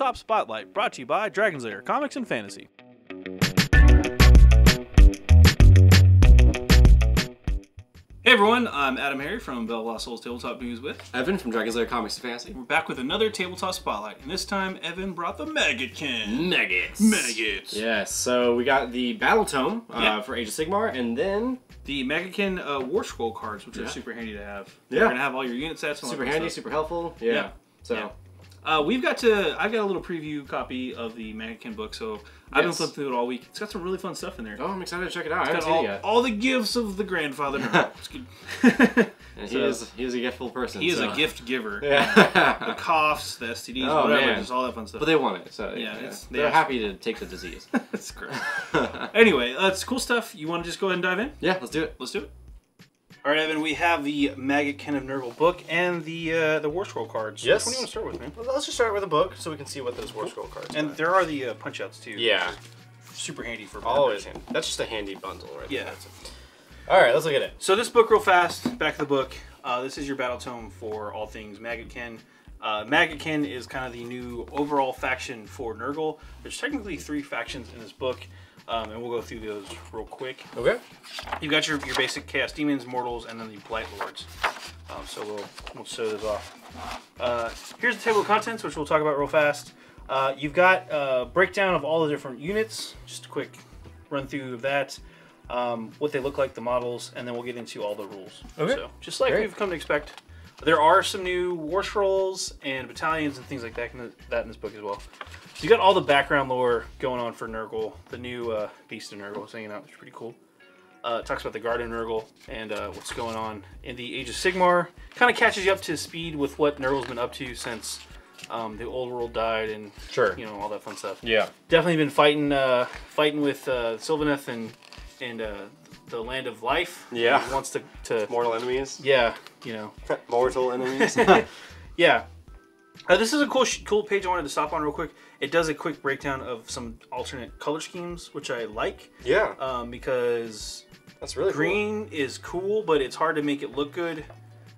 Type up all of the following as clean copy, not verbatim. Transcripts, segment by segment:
Tabletop Spotlight, brought to you by Dragon's Lair Comics and Fantasy. Hey everyone, I'm AdamHarry from Bell Lost Souls Tabletop News with Evan from Dragon's Lair Comics and Fantasy. We're back with another Tabletop Spotlight, and this time Evan brought the Maggotkin. Maggots. Yes, so we got the Battle Tome for Age of Sigmar, and then the Maggotkin Warscroll cards, which are super handy to have. Yeah. You're gonna have all your unit sets. And super handy, super helpful. Yeah. So. I've got a little preview copy of the Maggotkin book, so I've been flipping through it all week. It's got some really fun stuff in there. Oh, I'm excited to check it out. I It's haven't got seen it yet. all the gifts of the grandfather. It's good. And he is a giftful person. He is a gift giver. Yeah. The coughs, the STDs, whatever, just all that fun stuff. But they want it, so they're happy to take the disease. That's great. Anyway, that's cool stuff. You want to just go ahead and dive in? Yeah, let's do it. Let's do it. All right, Evan, we have the Maggotkin of Nurgle book and the Warscroll cards. Yes. Which one do you want to start with, man? Well, let's just start with a book so we can see what those Warscroll cards are. And there are the punch-outs, too. Yeah. Super handy for always handy. That's just a handy bundle, right? Yeah. All right, let's look at it. So this book, real fast, back of the book. This is your battle tome for all things Maggotkin. Maggotkin is kind of the new overall faction for Nurgle. There's technically 3 factions in this book, and we'll go through those real quick. Okay. You've got your basic Chaos Demons, Mortals, and then the Blight Lords. So we'll show those off. Here's the table of contents, which we'll talk about real fast. You've got a breakdown of all the different units, just a quick run through of that, what they look like, the models, and then we'll get into all the rules. Okay. So, just like we've come to expect. There are some new war scrolls and battalions and things like that in this book as well. So you got all the background lore going on for Nurgle, the new Beast of Nurgle is hanging out, which is pretty cool. It talks about the Guard of Nurgle and what's going on in the Age of Sigmar. Kind of catches you up to speed with what Nurgle's been up to since the old world died and all that fun stuff. Yeah. Definitely been fighting with Sylvaneth and the Land of Life. Yeah. He wants to Mortal enemies. Yeah, Mortal enemies. Yeah. This is a cool page I wanted to stop on real quick. It does a quick breakdown of some alternate color schemes, which I like. Yeah. Because that's really green is cool, but it's hard to make it look good,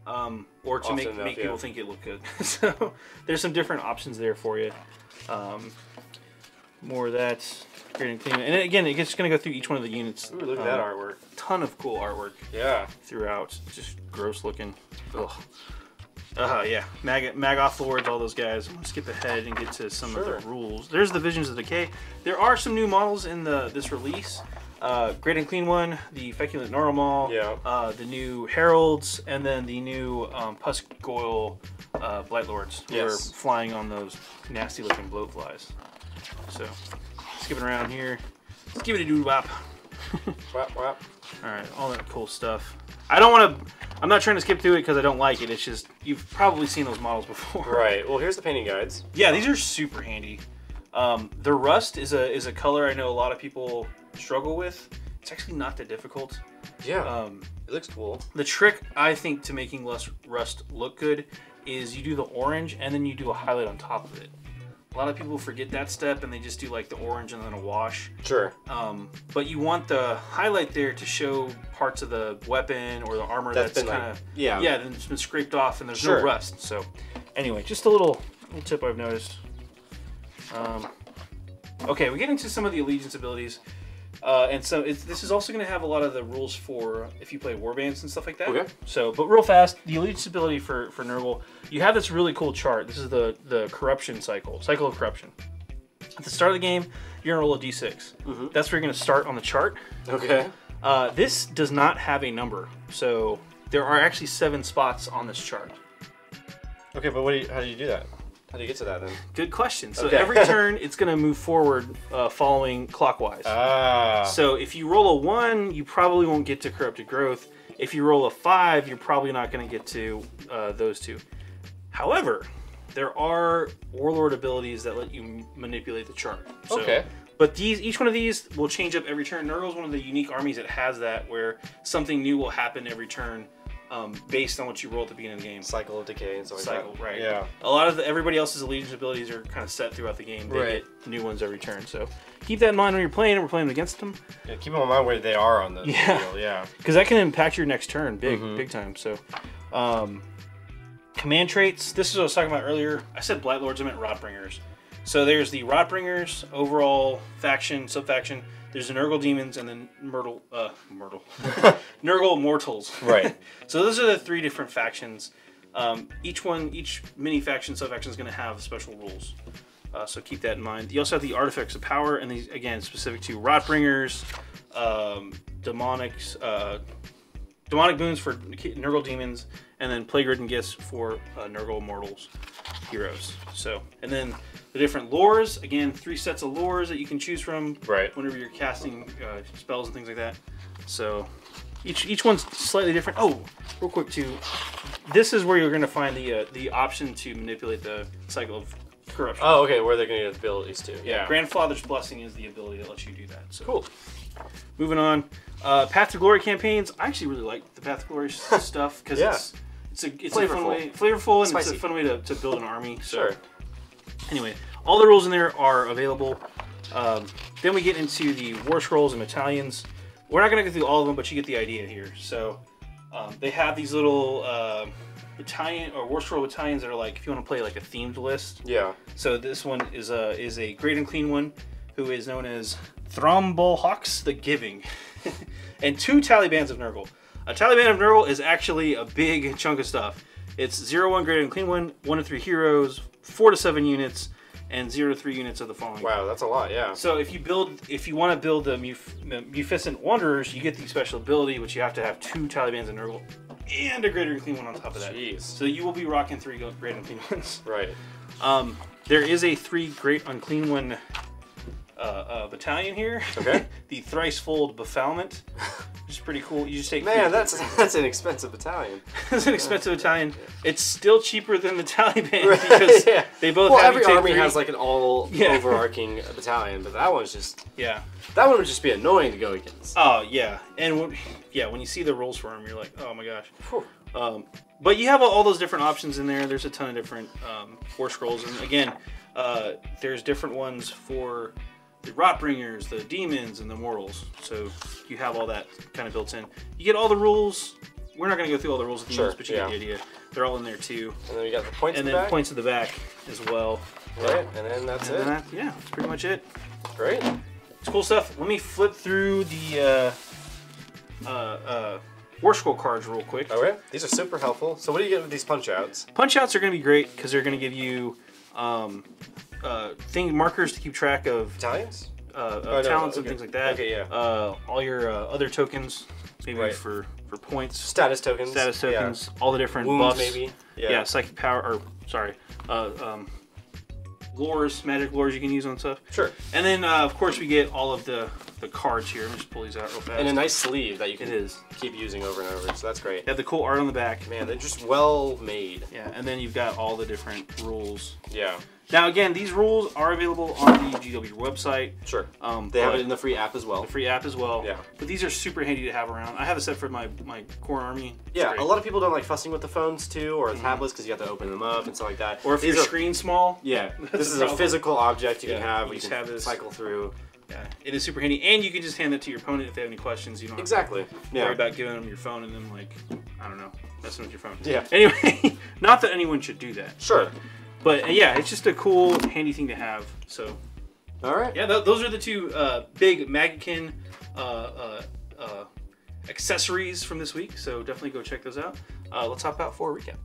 or to make people think it look good. So there's some different options there for you. More of that. Great and clean. And again, it's just going to go through each one of the units. Ooh, look at that artwork. Ton of cool artwork. Yeah. Throughout. Just gross looking. Ugh. Yeah. Maggoth Lords, all those guys. I'm going to skip ahead and get to some of the rules. There's the Visions of Decay. There are some new models in this release. Great and Clean one, the Feculent Normal, the new Heralds, and then the new Puskgoyle Blight Lords who are flying on those nasty looking bloatflies. So, skipping around here. Let's give it a doo-wop. Wap, wap. Alright, all that cool stuff. I'm not trying to skip through it because I don't like it. It's just, you've probably seen those models before. Right. Well, here's the painting guides. Yeah, these are super handy. The rust is a color I know a lot of people struggle with. It's actually not that difficult. Yeah. It looks cool. The trick, I think, to making less rust look good is you do the orange and then you do a highlight on top of it. A lot of people forget that step and they just do like the orange and then a wash. Sure. But you want the highlight there to show parts of the weapon or the armor that's kind of that's been scraped off and there's no rust. So anyway, just a little tip I've noticed. Okay, we get into some of the allegiance abilities. And so this is also going to have a lot of the rules for if you play warbands and stuff like that. Okay. So, but real fast, the allegiance ability for Nurgle, you have this really cool chart. This is the corruption cycle of corruption. At the start of the game, you're going to roll a d6. That's where you're going to start on the chart. Okay. This does not have a number. So there are actually 7 spots on this chart. Okay, but how do you do that? How do you get to that then? Good question. So every turn, it's going to move forward following clockwise. So if you roll a 1, you probably won't get to Corrupted Growth. If you roll a 5, you're probably not going to get to those 2. However, there are Warlord abilities that let you manipulate the chart. So, but each one of these will change up every turn. Nurgle's one of the unique armies that has that, where something new will happen every turn. Based on what you roll at the beginning of the game. Cycle of Decay and stuff like that. Right. Yeah. A lot of everybody else's allegiance abilities are kind of set throughout the game. They get new ones every turn. So keep that in mind when you're playing and we're playing against them. Yeah, keep them in mind where they are on the field. Yeah. Because that can impact your next turn big time. So command traits. This is what I was talking about earlier. I said Blight Lords, I meant Rotbringers. So there's the Rotbringers, overall faction, sub-faction. There's the Nurgle Demons, and then Nurgle Mortals. Right. So those are the 3 different factions. Each mini faction, sub-faction is going to have special rules. So keep that in mind. You also have the Artifacts of Power, and these, again, specific to Rotbringers, demonic boons for Nurgle Demons, and then Plague-ridden Gifts for Nurgle Mortals heroes. So, and then the different lores, again, 3 sets of lores that you can choose from whenever you're casting spells and things like that. So each one's slightly different. Oh, real quick too, this is where you're going to find the option to manipulate the cycle of corruption. Oh, okay, where they're going to get abilities too. Yeah, Grandfather's Blessing is the ability that lets you do that. So cool. Moving on, Path to Glory campaigns. I actually really like the Path to Glory stuff because it's a fun way, flavorful, and spicy. It's a fun way to build an army. So. Sure. Anyway, all the rules in there are available. Then we get into the War Scrolls and Battalions. We're not going to go through all of them, but you get the idea here. So they have these little battalion or War Scroll battalions that are like, if you want to play like a themed list. Yeah. So this one is a Great and Clean one, who is known as Thrombolhawks the Giving, and 2 Talibans of Nurgle. A Taliban of Nurgle is actually a big chunk of stuff. It's 0-1 Great and Clean one, 1-3 heroes, 4-7 units, and 0-3 units of the following. Wow, that's a lot, yeah. So if you want to build the Mufficent Wanderers, you get the special ability, which you have to have 2 Talibans of Nurgle and a Greater and Clean one on top of that. Jeez. So you will be rocking 3 Great and Clean ones. Right. There is a 3 Great Unclean one battalion here. Okay. The Thricefold Befoulment, which is pretty cool. You just take. Man, that's an expensive battalion. It's an expensive battalion. It's still cheaper than the Taliban because they both. Well, have every you take army 3. has like an all overarching battalion, but that one's just that one would just be annoying to go against. Oh yeah, and when you see the rules for them, you're like, oh my gosh. But you have all those different options in there. There's a ton of different War Scrolls, and again, there's different ones for the Rotbringers, the Demons, and the Mortals. So you have all that kind of built in. You get all the rules. We're not going to go through all the rules of the units, but you get the idea. They're all in there too. And then we got the points. And then points at the back as well. Right, and then that's it. Yeah, that's pretty much it. Great. It's cool stuff. Let me flip through the War Scroll cards real quick. Okay, these are super helpful. So what do you get with these punch outs? Punch outs are going to be great because they're going to give you markers to keep track of Battalions? talents and things like that. Okay, yeah. All your other tokens, maybe for points. Status tokens. All the different wounds, buffs. maybe. Yeah, psychic power, or sorry, lores, magic lores you can use on stuff. Sure. And then, of course, we get all of the cards here. Let me just pull these out real fast. And a nice sleeve that you can It keep using over and over, so that's great. You have the cool art on the back. Man, they're just well made. Yeah, and then you've got all the different rules. Yeah. Now, again, these rules are available on the GW website. Sure. They have it in the free app as well. The free app as well. Yeah. But these are super handy to have around. I have a set for my core army. Yeah, a lot of people don't like fussing with the phones too, or tablets, because you have to open them up and stuff like that. Or if your screen's small. Yeah. This is a physical object you can have. You can have this. cycle through. Yeah, it is super handy, and you can just hand it to your opponent if they have any questions. You don't have to worry about giving them your phone and then, like, I don't know, messing with your phone. Yeah. Anyway, not that anyone should do that. Sure. But yeah, it's just a cool, handy thing to have. So. All right. Yeah, those are the 2 big Maggotkin accessories from this week. So definitely go check those out. Let's hop out for a recap.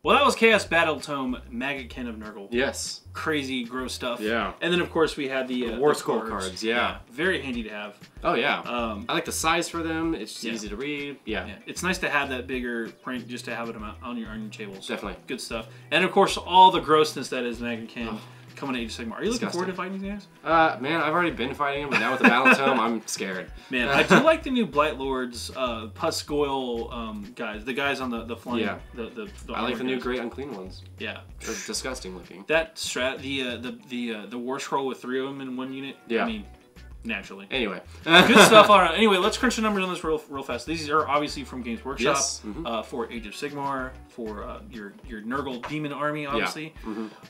Well, that was Chaos Battle Tome, Maggotkin of Nurgle. Yes. Crazy, gross stuff. Yeah. And then, of course, we had the Warscroll cards. Yeah. Very handy to have. Oh, yeah. I like the size for them. It's just easy to read. Yeah. It's nice to have that bigger print just to have it on your table. So definitely. Good stuff. And, of course, all the grossness that is Maggotkin. Coming to Age of Sigmar. Are you looking forward to fighting these guys? Man, I've already been fighting them, but now with the Battle Tome, I'm scared. Man, I do like the new Blight Lords, Pusgoyle guys. The guys on the flying. Yeah. The I like the new Great Unclean ones. Yeah. They're disgusting looking. That the War Scroll with 3 of them in one unit. Yeah. I mean, naturally. Anyway. Good stuff all around. Anyway, let's crunch the numbers on this real fast. These are obviously from Games Workshop. Yes. For Age of Sigmar, for your Nurgle Demon Army, obviously.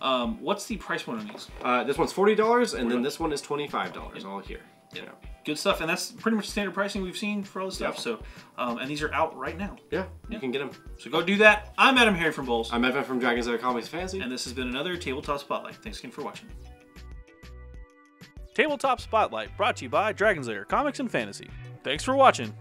Yeah. What's the price point on these? This one's $40, and then this one is $25, all here. Yeah. Good stuff, and that's pretty much standard pricing we've seen for all this stuff. So, and these are out right now. Yeah, you can get them. So go do that. I'm AdamHarry from Bowls. I'm Evan from Dragons That Are Comics Fantasy. And this has been another Tabletop Spotlight. Thanks again for watching. Tabletop Spotlight, brought to you by Dragon's Lair Comics and Fantasy. Thanks for watching.